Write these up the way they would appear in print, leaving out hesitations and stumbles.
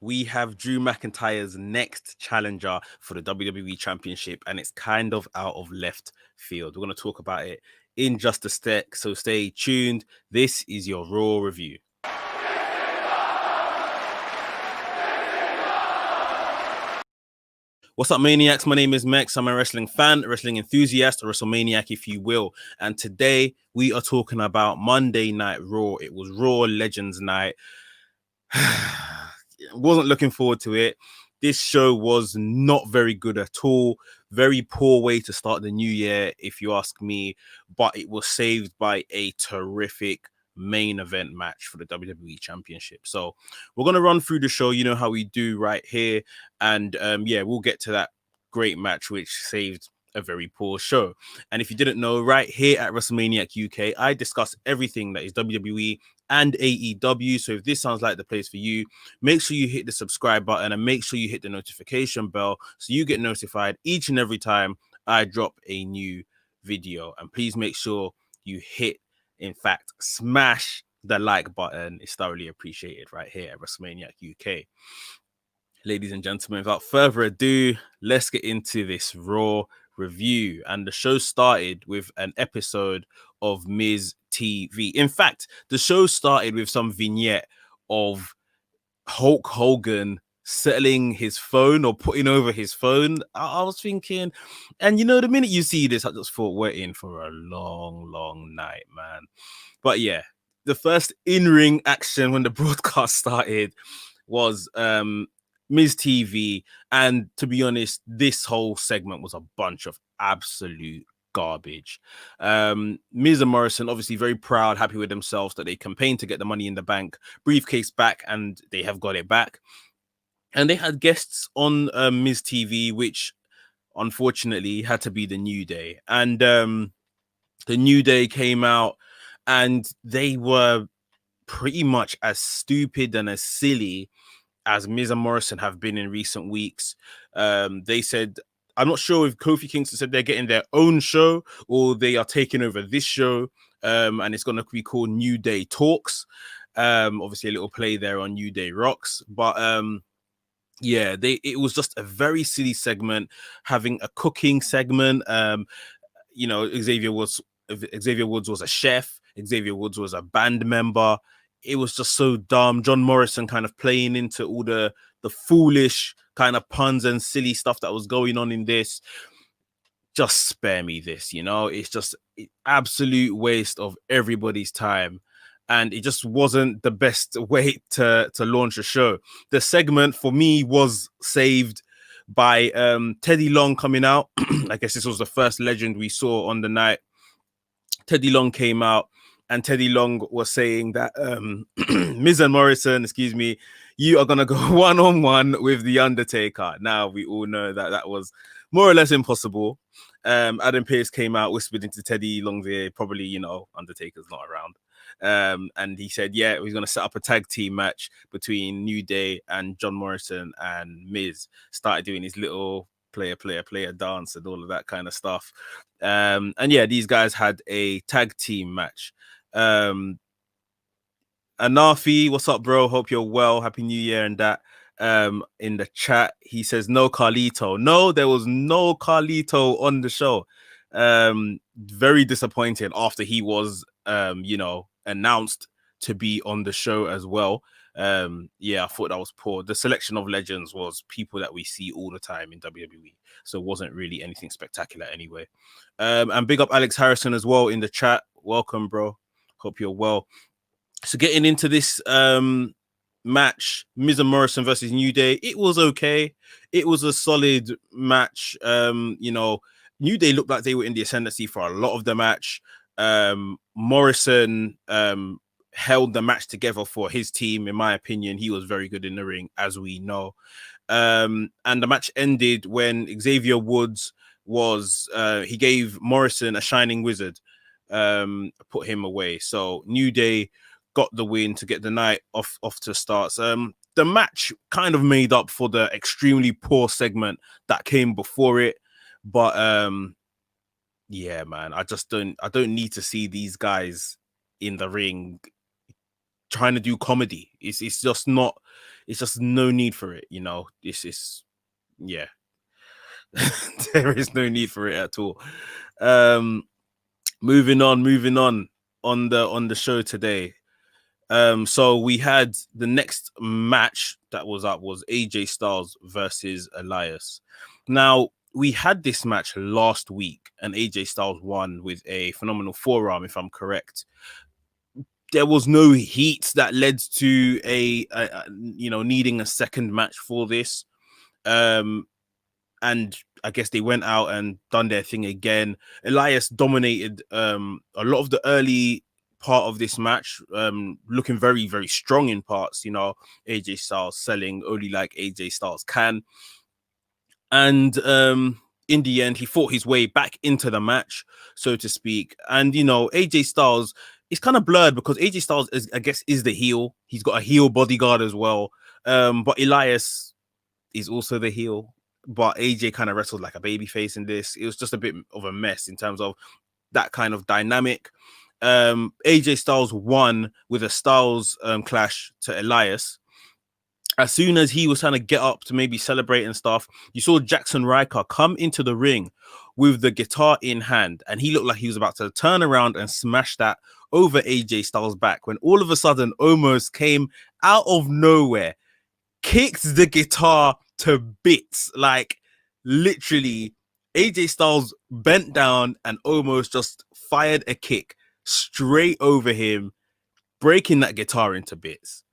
we have Drew McIntyre's next challenger for the WWE Championship, and it's kind of out of left field. We're going to talk about it in just a sec, so stay tuned. This is your Raw review. What's up, Maniacs? My name is Mex. I'm a wrestling fan, a wrestling enthusiast, a WrestleManiac, if you will. And today we are talking about Monday Night Raw. It was Raw Legends Night. Wasn't looking forward to it. This show was not very good at all. Very poor way to start the new year, if you ask me. But it was saved by a terrific main event match for the WWE Championship. So we're going to run through the show, you know how we do right here. And yeah, we'll get to that great match, which saved a very poor show. And if you didn't know, right here at WrestleManiac UK, I discuss everything that is WWE and AEW. So if this sounds like the place for you, make sure you hit the subscribe button and make sure you hit the notification bell so you get notified each and every time I drop a new video. And please make sure you hit, in fact, smash the like button. It's thoroughly appreciated right here at WrestleManiac UK. Ladies and gentlemen, without further ado, let's get into this Raw review. And the show started with an episode of Miz TV. In fact, the show started with some vignette of Hulk Hogan settling his phone or putting over his phone. I was thinking, and you know, the minute you see this, I just thought we're in for a long night, man. But yeah, the first in-ring action when the broadcast started was Miz TV, and to be honest, this whole segment was a bunch of absolute garbage. Miz and Morrison obviously very proud, happy with themselves that they campaigned to get the Money in the Bank briefcase back, and they have got it back. And they had guests on Miz TV, which unfortunately had to be the New Day. And the New Day came out, and they were pretty much as stupid and as silly as Miz and Morrison have been in recent weeks. They said, I'm not sure if Kofi Kingston said they're getting their own show or they are taking over this show, and it's going to be called New Day Talks. Obviously, a little play there on New Day Rocks, but yeah, it was just a very silly segment, having a cooking segment. You know, Xavier Woods was a chef. Xavier Woods was a band member. It was just so dumb. John Morrison kind of playing into all the foolish kind of puns and silly stuff that was going on in this. Just spare me this, you know? It's just an absolute waste of everybody's time. And it just wasn't the best way to launch a show. The segment for me was saved by Teddy Long coming out. I guess this was the first legend we saw on the night. Teddy Long came out, and Teddy Long was saying that Miz and Morrison, you are going to go one-on-one with The Undertaker. Now, we all know that was more or less impossible. Adam Pearce came out, whispered into Teddy Long's ear, probably, you know, Undertaker's not around. And he said, yeah, he's going to set up a tag team match between New Day and John Morrison, and Miz started doing his little player dance and all of that kind of stuff. And yeah, these guys had a tag team match. Anafi, what's up, bro? Hope you're well. Happy New Year and that. In the chat, he says no Carlito. No, there was no Carlito on the show. Very disappointed after he was you know, announced to be on the show as well. Yeah, I thought that was poor. The selection of legends was people that we see all the time in WWE, so it wasn't really anything spectacular anyway. And big up Alex Harrison as well in the chat. Welcome, bro. Hope you're well. So getting into this match, Miz and Morrison versus New Day, it was okay. It was a solid match. You know, New Day looked like they were in the ascendancy for a lot of the match. Morrison held the match together for his team. In my opinion, he was very good in the ring, as we know. And the match ended when Xavier Woods was he gave Morrison a shining wizard, put him away. So New Day got the win to get the night off to starts. The match kind of made up for the extremely poor segment that came before it, but yeah, man, I don't need to see these guys in the ring trying to do comedy. It's just not. It's just no need for it. You know, this is yeah. There is no need for it at all. Moving on the show today. So we had the next match that was up was AJ Styles versus Elias. Now, we had this match last week, and AJ Styles won with a phenomenal forearm, if I'm correct. There was no heat that led to a needing a second match for this. And I guess they went out and done their thing again. Elias dominated a lot of the early part of this match, looking very, very strong in parts. You know, AJ Styles selling only like AJ Styles can. And in the end, he fought his way back into the match, so to speak. And, you know, AJ Styles, it's kind of blurred because AJ Styles, I guess, is the heel. He's got a heel bodyguard as well. But Elias is also the heel. But AJ kind of wrestled like a babyface in this. It was just a bit of a mess in terms of that kind of dynamic. AJ Styles won with a Styles clash to Elias. As soon as he was trying to get up to maybe celebrate and stuff, you saw Jackson Ryker come into the ring with the guitar in hand, and he looked like he was about to turn around and smash that over AJ Styles' back when all of a sudden almost came out of nowhere, kicked the guitar to bits. Like, literally, AJ Styles bent down and almost just fired a kick straight over him, breaking that guitar into bits.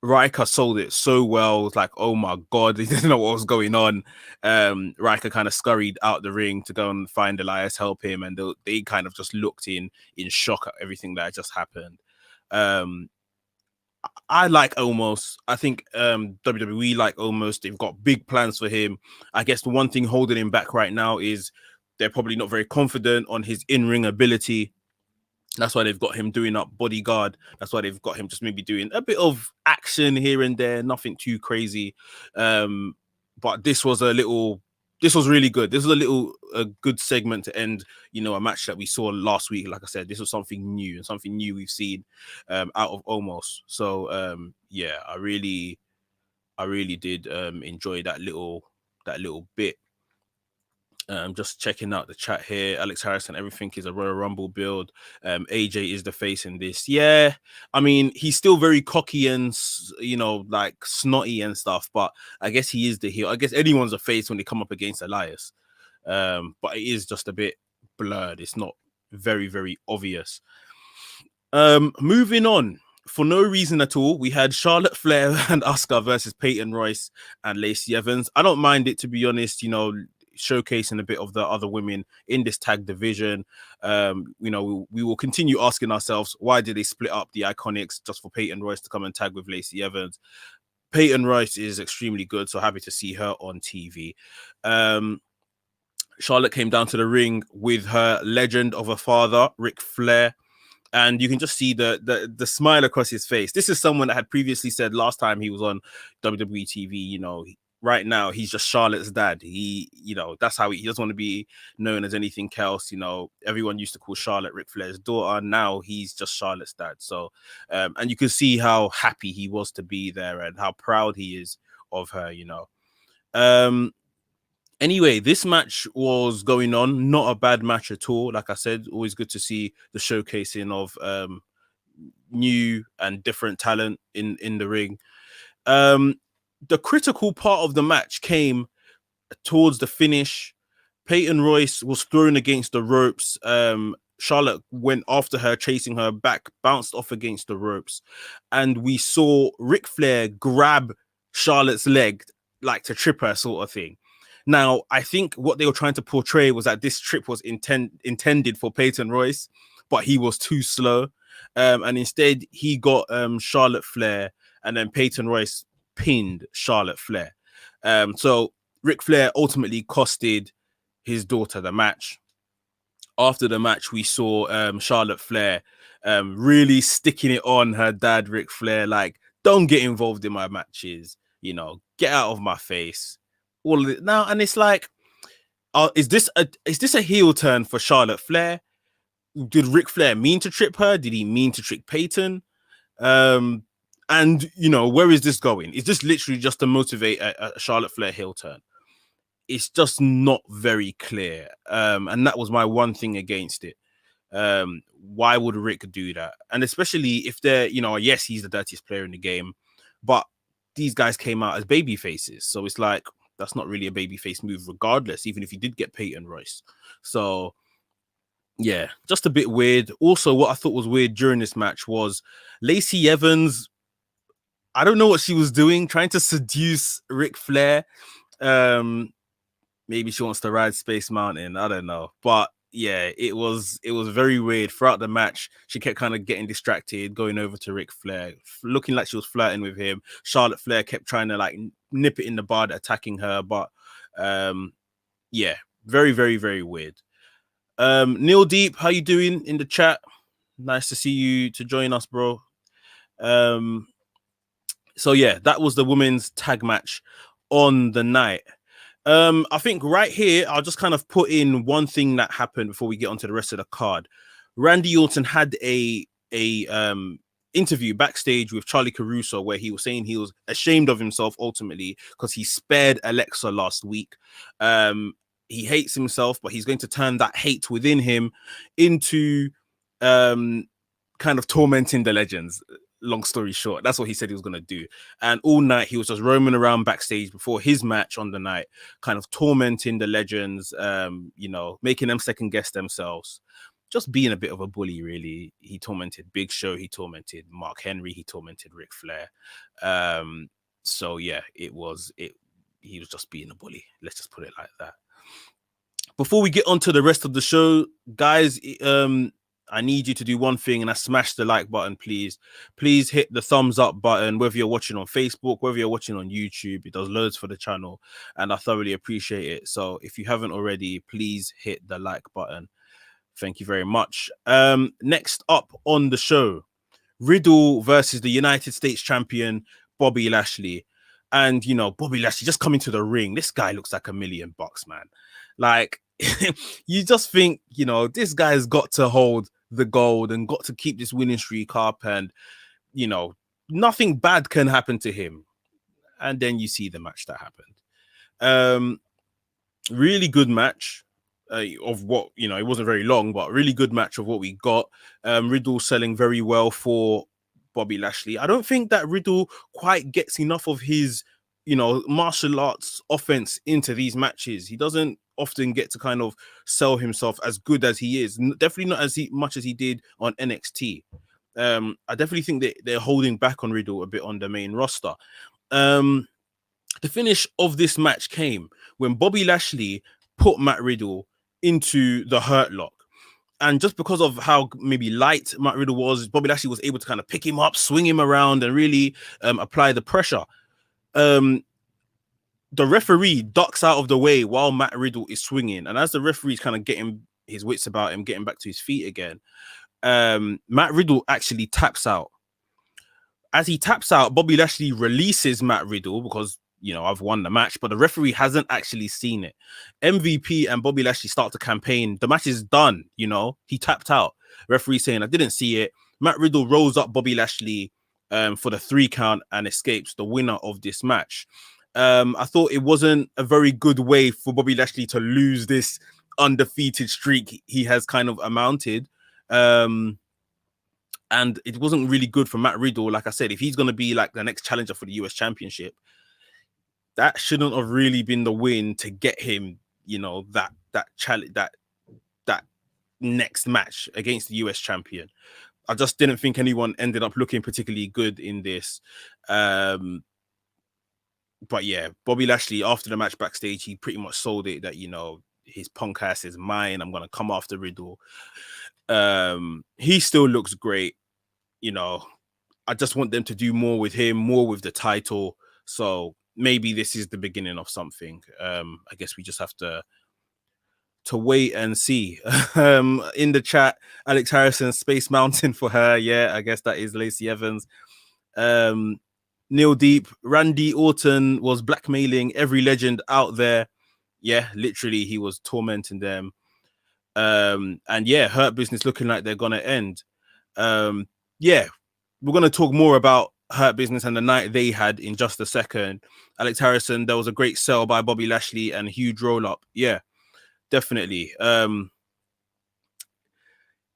Riker sold it so well. It was like, oh my god, he didn't know what was going on. Riker kind of scurried out the ring to go and find Elias, help him, and they kind of just looked in shock at everything that just happened. I like Omos. I think WWE like Omos. They've got big plans for him. I guess the one thing holding him back right now is they're probably not very confident on his in-ring ability. That's why they've got him doing up bodyguard. That's why they've got him just maybe doing a bit of action here and there, nothing too crazy. But this was really good. This was a good segment to end, you know, a match that we saw last week. Like I said, this was something new and something new we've seen out of Omos. So yeah, I really did enjoy that little bit. Just checking out the chat here. Alex Harrison, everything is a Royal Rumble build. AJ is the face in this. Yeah, I mean, he's still very cocky and, you know, like snotty and stuff, but I guess he is the heel. I guess anyone's a face when they come up against Elias. But it is just a bit blurred. It's not very, very obvious. Moving on. For no reason at all, we had Charlotte Flair and Asuka versus Peyton Royce and Lacey Evans. I don't mind it, to be honest, you know, showcasing a bit of the other women in this tag division. You know, we will continue asking ourselves, why did they split up the Iconics just for Peyton Royce to come and tag with Lacey Evans? Peyton Royce is extremely good, so happy to see her on TV. Charlotte came down to the ring with her legend of a father, Ric Flair, and you can just see the smile across his face. This is someone that had previously said last time he was on WWE TV, you know, right now he's just Charlotte's dad. He, you know, that's how he doesn't want to be known as anything else. You know, everyone used to call Charlotte Ric Flair's daughter. Now he's just Charlotte's dad. So, and you can see how happy he was to be there and how proud he is of her, you know. Anyway, this match was going on. Not a bad match at all. Like I said, always good to see the showcasing of new and different talent in the ring. The critical part of the match came towards the finish. Peyton Royce was thrown against the ropes. Charlotte went after her, chasing her back, bounced off against the ropes. And we saw Ric Flair grab Charlotte's leg, like to trip her sort of thing. Now, I think what they were trying to portray was that this trip was intended for Peyton Royce, but he was too slow. And instead, he got Charlotte Flair, and then Peyton Royce pinned Charlotte Flair. So Ric Flair ultimately costed his daughter the match. After the match, we saw Charlotte Flair really sticking it on her dad, Ric Flair, like, don't get involved in my matches, you know, get out of my face. All of it now, and it's like, is this a heel turn for Charlotte Flair? Did Ric Flair mean to trip her? Did he mean to trick Peyton? And, you know, where is this going? Is this literally just to motivate a Charlotte Flair heel turn? It's just not very clear. And that was my one thing against it. Why would Rick do that? And especially if they're, you know, yes, he's the dirtiest player in the game, but these guys came out as baby faces. So it's like, that's not really a babyface move regardless, even if you did get Peyton Royce. So yeah, just a bit weird. Also, what I thought was weird during this match was Lacey Evans. I don't know what she was doing, trying to seduce Ric Flair. Maybe she wants to ride Space Mountain. I don't know. But yeah, it was very weird. Throughout the match, she kept kind of getting distracted, going over to Ric Flair, looking like she was flirting with him. Charlotte Flair kept trying to like nip it in the bud, attacking her. But yeah, very, very, very weird. Neil Deep, how you doing in the chat? Nice to see you to join us, bro. So yeah, that was the women's tag match on the night. I think right here, I'll just kind of put in one thing that happened before we get onto the rest of the card. Randy Orton had a interview backstage with Charlie Caruso where he was saying he was ashamed of himself ultimately because he spared Alexa last week. He hates himself, but he's going to turn that hate within him into kind of tormenting the legends. Long story short, that's what he said he was going to do. And all night he was just roaming around backstage before his match on the night, kind of tormenting the legends, you know, making them second guess themselves, just being a bit of a bully, really. He tormented Big Show, he tormented Mark Henry, he tormented Ric Flair. So yeah, he was just being a bully. Let's just put it like that. Before we get on to the rest of the show, guys, I need you to do one thing, and that's smash the like button, please. Please hit the thumbs up button, whether you're watching on Facebook, whether you're watching on YouTube. It does loads for the channel, and I thoroughly appreciate it. So if you haven't already, please hit the like button. Thank you very much. Next up on the show, Riddle versus the United States champion, Bobby Lashley. And, you know, Bobby Lashley just coming to the ring. This guy looks like $1 million, man. Like, you just think, you know, this guy's got to hold the gold and got to keep this winning streak up, and you know, nothing bad can happen to him. And then you see the match that happened. Really good match of what, you know, it wasn't very long, but really good match of what we got. Riddle selling very well for Bobby Lashley. I don't think that Riddle quite gets enough of his, you know, martial arts offense into these matches. He doesn't often get to kind of sell himself as good as he is. Definitely not as much as he did on NXT. I definitely think that they're holding back on Riddle a bit on the main roster. The finish of this match came when Bobby Lashley put Matt Riddle into the Hurt Lock. And just because of how maybe light Matt Riddle was, Bobby Lashley was able to kind of pick him up, swing him around, and really apply the pressure. The referee ducks out of the way while Matt Riddle is swinging. And as the referee's kind of getting his wits about him, getting back to his feet again, Matt Riddle actually taps out. As he taps out, Bobby Lashley releases Matt Riddle because, you know, I've won the match, but the referee hasn't actually seen it. MVP and Bobby Lashley start to campaign. The match is done, you know, he tapped out. Referee saying, I didn't see it. Matt Riddle rolls up Bobby Lashley for the 3 count and escapes the winner of this match. I thought it wasn't a very good way for Bobby Lashley to lose this undefeated streak he has kind of amounted. And it wasn't really good for Matt Riddle. Like I said, if he's going to be like the next challenger for the US Championship, that shouldn't have really been the win to get him, you know, that challenge, that next match against the US champion. I just didn't think anyone ended up looking particularly good in this. But yeah, Bobby Lashley, after the match backstage, he pretty much sold it that, you know, his punk ass is mine. I'm going to come after Riddle. He still looks great. You know, I just want them to do more with him, more with the title. So maybe this is the beginning of something. I guess we just have to wait and see. In the chat, Alex Harrison, Space Mountain for her. Yeah, I guess that is Lacey Evans. Neil Deep, Randy Orton was blackmailing every legend out there. Yeah, literally, he was tormenting them. And yeah, Hurt Business looking like they're gonna end. Yeah, we're gonna talk more about Hurt Business and the night they had in just a second. Alex Harrison, there was a great sell by Bobby Lashley and a huge roll up. Yeah, definitely.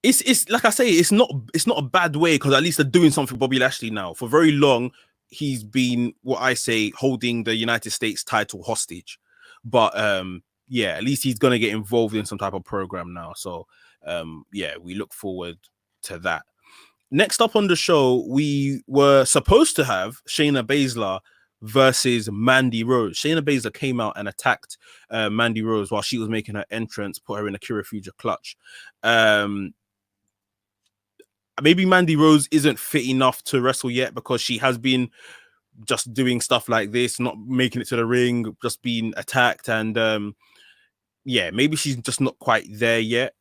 It's like I say, it's not a bad way, because at least they're doing something for Bobby Lashley now. For very long, he's been what I say holding the United States title hostage. But yeah, at least he's gonna get involved in some type of program now. So yeah, we look forward to that. Next up on the show, we were supposed to have Shayna Baszler versus Mandy Rose. Shayna Baszler came out and attacked Mandy Rose while she was making her entrance, put her in a Kirifuda clutch. Maybe Mandy Rose isn't fit enough to wrestle yet, because she has been just doing stuff like this, not making it to the ring, just being attacked. And yeah, maybe she's just not quite there yet.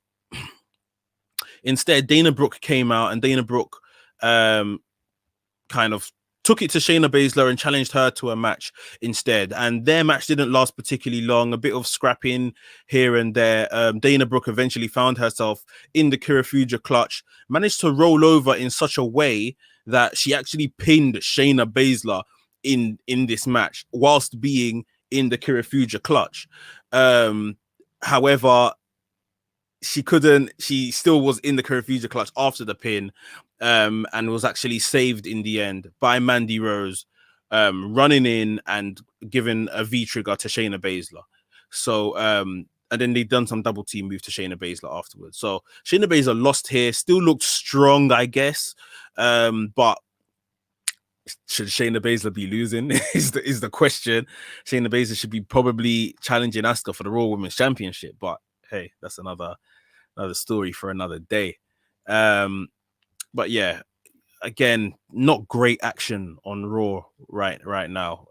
Instead, Dana Brooke came out, and Dana Brooke kind of took it to Shayna Baszler and challenged her to a match instead. And their match didn't last particularly long, a bit of scrapping here and there. Dana Brooke eventually found herself in the Kirifuda clutch, managed to roll over in such a way that she actually pinned Shayna Baszler in this match whilst being in the Kirifuda clutch. However, she still was in the Kirifuda clutch after the pin, and was actually saved in the end by Mandy Rose, running in and giving a V-trigger to Shayna Baszler. So, and then they done some double team move to Shayna Baszler afterwards. So Shayna Baszler lost here, still looked strong, I guess. But should Shayna Baszler be losing is the question. Shayna Baszler should be probably challenging Asuka for the Raw Women's Championship, but hey, that's another story for another day. But yeah, again, not great action on Raw right now.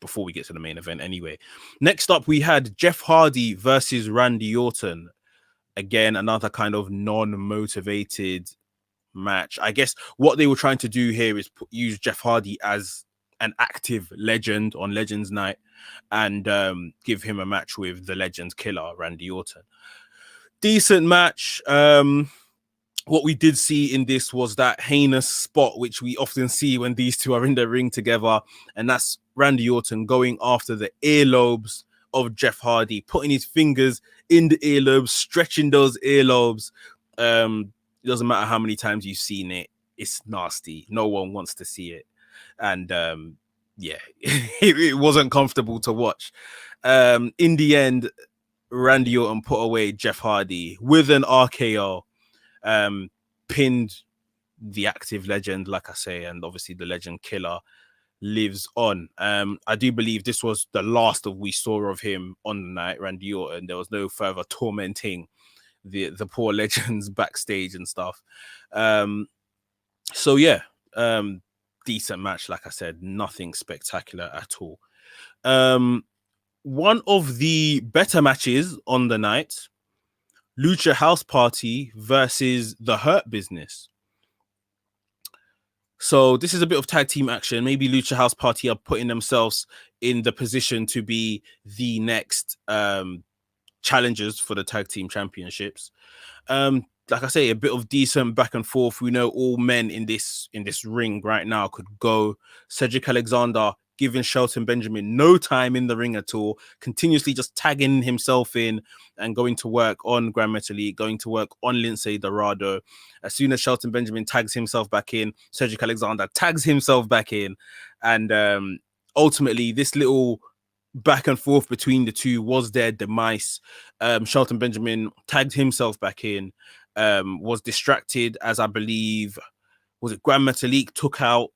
Before we get to the main event anyway. Next up, we had Jeff Hardy versus Randy Orton. Again, another kind of non-motivated match. I guess what they were trying to do here is use Jeff Hardy as an active legend on Legends Night, and give him a match with the Legends killer, Randy Orton. Decent match. What we did see in this was that heinous spot which we often see when these two are in the ring together, and that's Randy Orton going after the earlobes of Jeff Hardy, putting his fingers in the earlobes, stretching those earlobes. It doesn't matter how many times you've seen it, it's nasty. No one wants to see it. And yeah, it wasn't comfortable to watch. In the end, Randy Orton put away Jeff Hardy with an RKO, pinned the active legend, like I say, and obviously the legend killer lives on. I do believe this was the last of we saw of him on the night, Randy Orton. There was no further tormenting the poor legends backstage and stuff. So yeah, decent match, like I said, nothing spectacular at all. One of the better matches on the night, Lucha House Party versus the Hurt Business. So this is a bit of tag team action. Maybe Lucha House Party are putting themselves in the position to be the next challengers for the tag team championships. Like I say, a bit of decent back and forth. We know all men in this ring right now could go. Cedric Alexander giving Shelton Benjamin no time in the ring at all, continuously just tagging himself in and going to work on Gran Metalik, going to work on Lindsay Dorado. As soon as Shelton Benjamin tags himself back in, Cedric Alexander tags himself back in. And ultimately, this little back and forth between the two was their demise. Shelton Benjamin tagged himself back in, was distracted, as I believe, was it Gran Metalik took out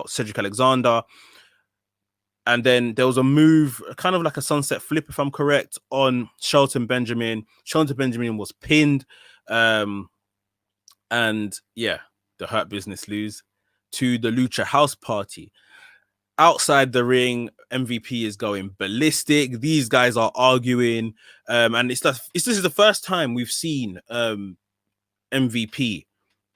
Cedric Alexander. And then there was a move, kind of like a sunset flip, if I'm correct, on Shelton Benjamin. Shelton Benjamin was pinned. And yeah, the Hurt Business lose to the Lucha House Party. Outside the ring, MVP is going ballistic. These guys are arguing. And this is the first time we've seen MVP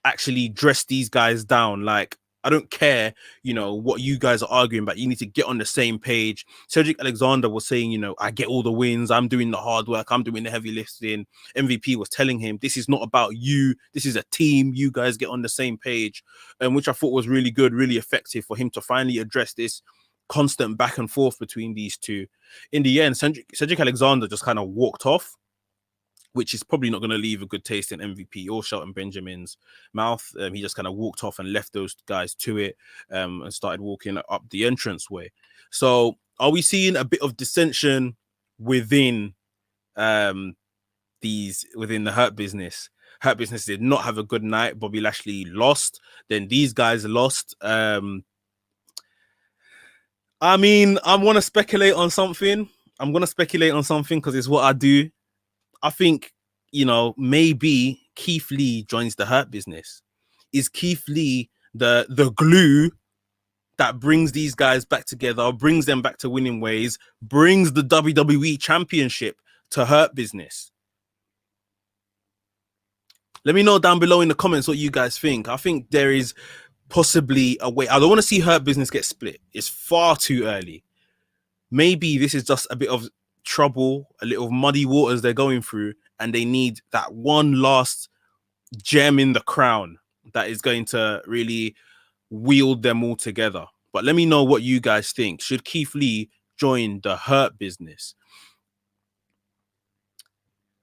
actually dress these guys down like I don't care, what you guys are arguing about. You need to get on the same page. Cedric Alexander was saying, I get all the wins. I'm doing the hard work. I'm doing the heavy lifting. MVP was telling him, this is not about you. This is a team. You guys get on the same page, which I thought was really good, really effective for him to finally address this constant back and forth between these two. In the end, Cedric Alexander just kind of walked off, which is probably not going to leave a good taste in MVP or Shelton Benjamin's mouth. He just kind of walked off and left those guys to it, and started walking up the entranceway. So are we seeing a bit of dissension within within the Hurt Business? Hurt Business did not have a good night. Bobby Lashley lost. Then these guys lost. I want to speculate on something. I'm going to speculate on something because it's what I do. I think, maybe Keith Lee joins the Hurt Business. Is Keith Lee the glue that brings these guys back together, brings them back to winning ways, brings the WWE Championship to Hurt Business? Let me know down below in the comments what you guys think. I think there is possibly a way. I don't want to see Hurt Business get split. It's far too early. Maybe this is just a bit of trouble, a little muddy waters they're going through, and they need that one last gem in the crown that is going to really wield them all together. But let me know what you guys think. Should Keith Lee join the Hurt Business?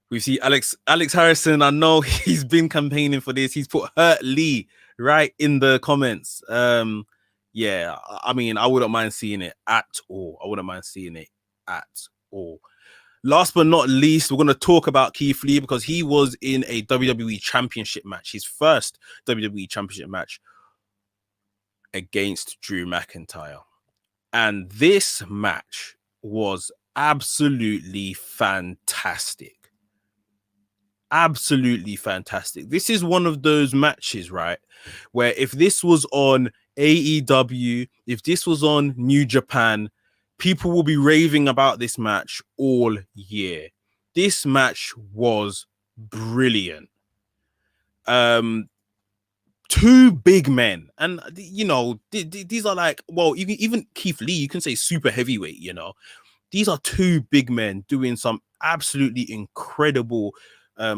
We see Alex Harrison. I know he's been campaigning for this. He's put Hurt Lee right in the comments. Yeah, I wouldn't mind seeing it at all. Last but not least, we're going to talk about Keith Lee because he was in a WWE Championship match, his first WWE Championship match against Drew McIntyre. And this match was absolutely fantastic. Absolutely fantastic. This is one of those matches, right, where if this was on AEW, if this was on New Japan, people will be raving about this match all year. This match was brilliant. Two big men, and these are like, well, even Keith Lee, you can say super heavyweight. These are two big men doing some absolutely incredible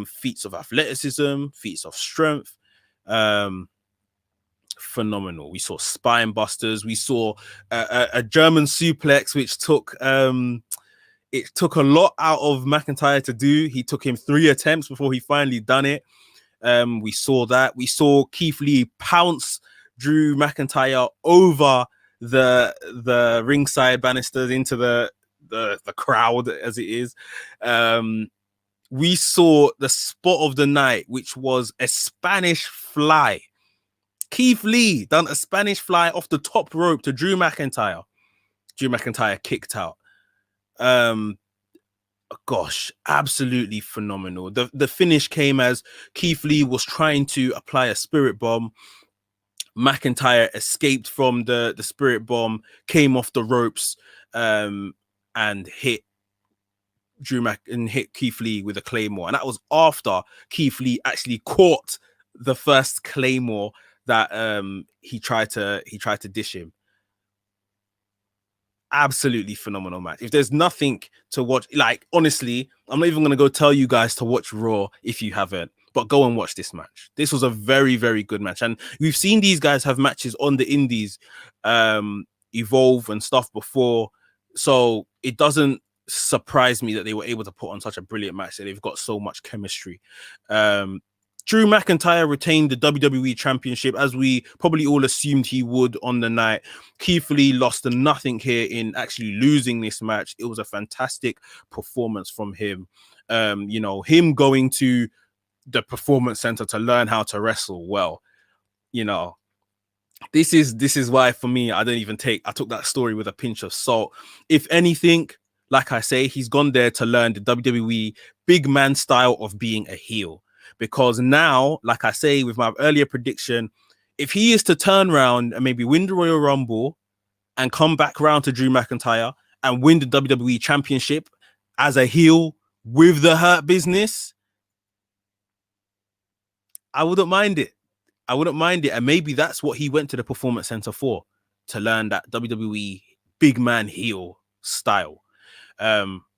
feats of athleticism, feats of strength. Phenomenal. We saw spine busters. We saw a German suplex, which took a lot out of McIntyre to do. He took him 3 attempts before he finally done it. We saw that. We saw Keith Lee pounce Drew McIntyre over the ringside banisters into the crowd, as it is. We saw the spot of the night, which was a Spanish fly. Keith Lee done a Spanish fly off the top rope to Drew McIntyre. Drew McIntyre kicked out. Gosh, absolutely phenomenal. The finish came as Keith Lee was trying to apply a spirit bomb. McIntyre escaped from the spirit bomb, came off the ropes, and hit Keith Lee with a claymore. And that was after Keith Lee actually caught the first claymore that he tried to dish him. Absolutely phenomenal match. If there's nothing to watch, like, honestly, I'm not even going to go tell you guys to watch Raw if you haven't, but go and watch this match. This was a very, very good match. And we've seen these guys have matches on the indies, Evolve and stuff before. So it doesn't surprise me that they were able to put on such a brilliant match, that they've got so much chemistry. Drew McIntyre retained the WWE Championship, as we probably all assumed he would on the night. Keith Lee lost to nothing here in actually losing this match. It was a fantastic performance from him. Him going to the Performance Center to learn how to wrestle well. This is why, for me, I took that story with a pinch of salt. If anything, like I say, he's gone there to learn the WWE big man style of being a heel. Because now, like I say, with my earlier prediction, if he is to turn around and maybe win the Royal Rumble and come back round to Drew McIntyre and win the WWE Championship as a heel with the Hurt Business, I wouldn't mind it. I wouldn't mind it. And maybe that's what he went to the Performance Center for, to learn that WWE big man heel style.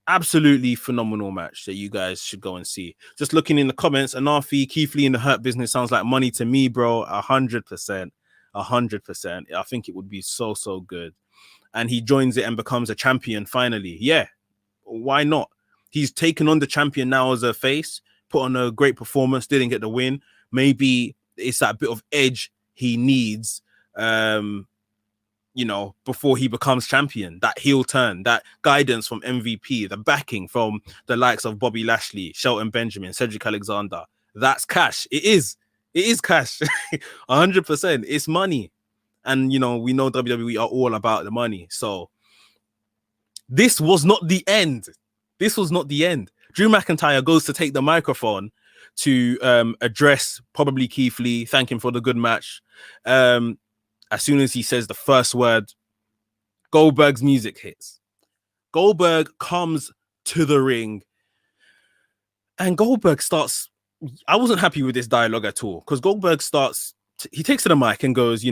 Absolutely phenomenal match that you guys should go and see. Just looking in the comments, Anafi, Keith Lee in the Hurt Business sounds like money to me, bro. 100%. 100%. I think it would be so good. And he joins it and becomes a champion finally. Yeah, why not? He's taken on the champion now as a face, put on a great performance, didn't get the win. Maybe it's that bit of edge he needs, before he becomes champion. That heel turn, that guidance from MVP, the backing from the likes of Bobby Lashley, Shelton Benjamin, Cedric Alexander. That's cash. It is cash. 100%. It's money. And, we know WWE are all about the money. So this was not the end. This was not the end. Drew McIntyre goes to take the microphone to address probably Keith Lee, thank him for the good match. As soon as he says the first word, Goldberg's music hits. Goldberg comes to the ring and Goldberg starts... I wasn't happy with this dialogue at all, because Goldberg he takes to the mic and goes,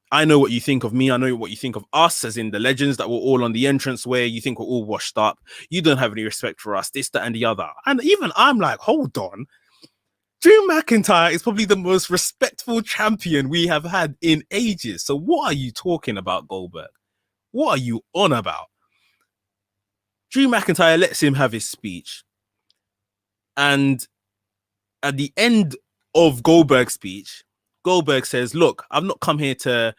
I know what you think of me. I know what you think of us, as in the legends that were all on the entranceway. You think we're all washed up. You don't have any respect for us, this, that, and the other. And even I'm like, hold on. Drew McIntyre is probably the most respectful champion we have had in ages. So what are you talking about, Goldberg? What are you on about? Drew McIntyre lets him have his speech. And at the end of Goldberg's speech, Goldberg says, look, I've not come here to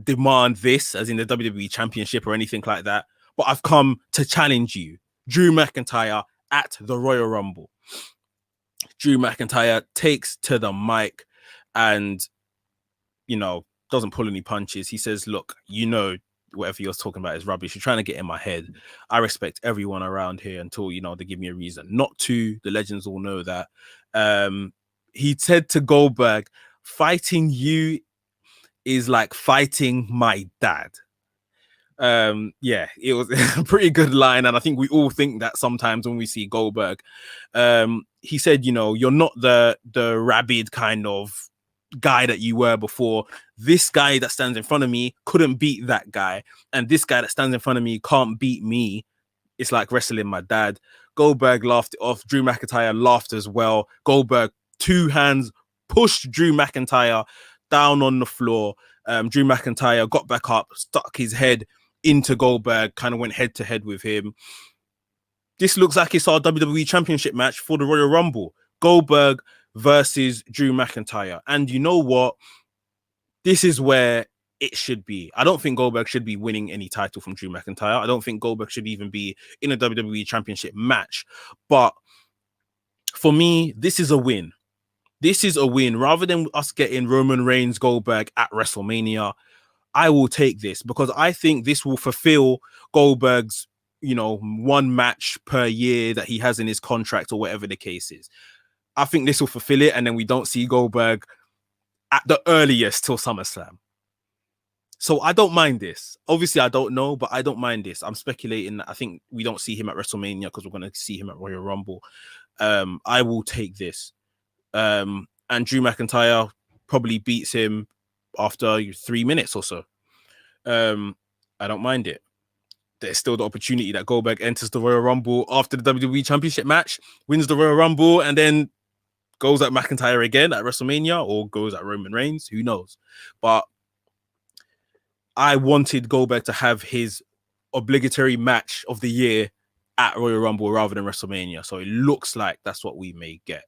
demand this, as in the WWE Championship or anything like that, but I've come to challenge you, Drew McIntyre, at the Royal Rumble. Drew McIntyre takes to the mic and, doesn't pull any punches. He says, look, whatever you're talking about is rubbish. You're trying to get in my head. I respect everyone around here until, they give me a reason not to. The legends all know that. He said to Goldberg, fighting you is like fighting my dad. It was a pretty good line, and I think we all think that sometimes when we see Goldberg. He said, you're not the rabid kind of guy that you were before. This guy that stands in front of me couldn't beat that guy, and this guy that stands in front of me can't beat me. It's like wrestling my dad. Goldberg laughed it off. Drew McIntyre laughed as well. Goldberg, 2 hands, pushed Drew McIntyre down on the floor. Drew McIntyre got back up, stuck his head into Goldberg, kind of went head to head with him. This looks like it's our WWE Championship match for the Royal Rumble. Goldberg versus Drew McIntyre. And you know what? This is where it should be. I don't think Goldberg should be winning any title from Drew McIntyre. I don't think Goldberg should even be in a WWE Championship match. But for me, this is a win. This is a win. Rather than us getting Roman Reigns Goldberg at WrestleMania, I will take this, because I think this will fulfill Goldberg's, 1 match per year that he has in his contract or whatever the case is. I think this will fulfill it, and then we don't see Goldberg at the earliest till SummerSlam. So I don't mind this. Obviously, I don't know, but I don't mind this. I'm speculating. I think we don't see him at WrestleMania because we're going to see him at Royal Rumble. I will take this. And Drew McIntyre probably beats him after 3 minutes or so. I don't mind it. There's still the opportunity that Goldberg enters the Royal Rumble after the WWE Championship match, wins the Royal Rumble, and then goes at McIntyre again at WrestleMania, or goes at Roman Reigns. Who knows? But I wanted Goldberg to have his obligatory match of the year at Royal Rumble rather than WrestleMania. So it looks like that's what we may get.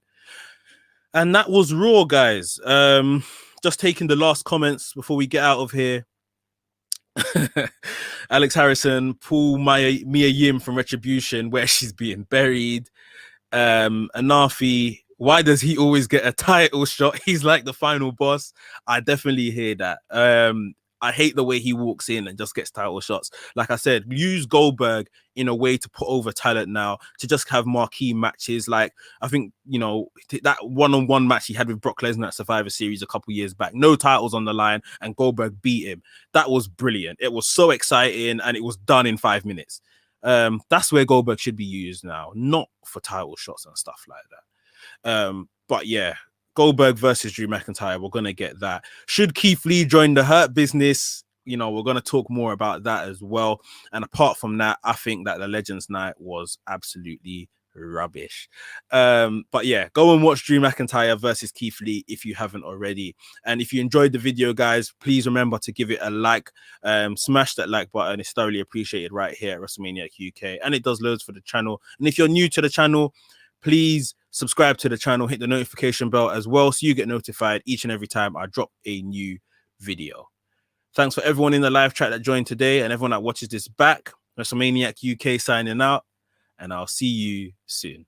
And that was Raw, guys. Just taking the last comments before we get out of here. Alex Harrison, pull Mia Yim from Retribution where she's being buried. Anafi, why does he always get a title shot? He's like the final boss. I definitely hear that. I hate the way he walks in and just gets title shots. Like I said, use Goldberg in a way to put over talent now, to just have marquee matches. Like, I think, that one-on-one match he had with Brock Lesnar at Survivor Series a couple years back, no titles on the line, and Goldberg beat him. That was brilliant. It was so exciting, and it was done in 5 minutes. That's where Goldberg should be used now, not for title shots and stuff like that. But yeah, Goldberg versus Drew McIntyre. We're going to get that. Should Keith Lee join the Hurt Business? You know, we're going to talk more about that as well. And apart from that, I think that the Legends Night was absolutely rubbish. But yeah, go and watch Drew McIntyre versus Keith Lee if you haven't already. And if you enjoyed the video, guys, please remember to give it a like. Smash that like button. It's thoroughly appreciated right here at WrestleManiac UK. And it does loads for the channel. And if you're new to the channel, please subscribe to the channel, hit the notification bell as well so you get notified each and every time I drop a new video. Thanks for everyone in the live chat that joined today and everyone that watches this back. WrestleManiac UK signing out, and I'll see you soon.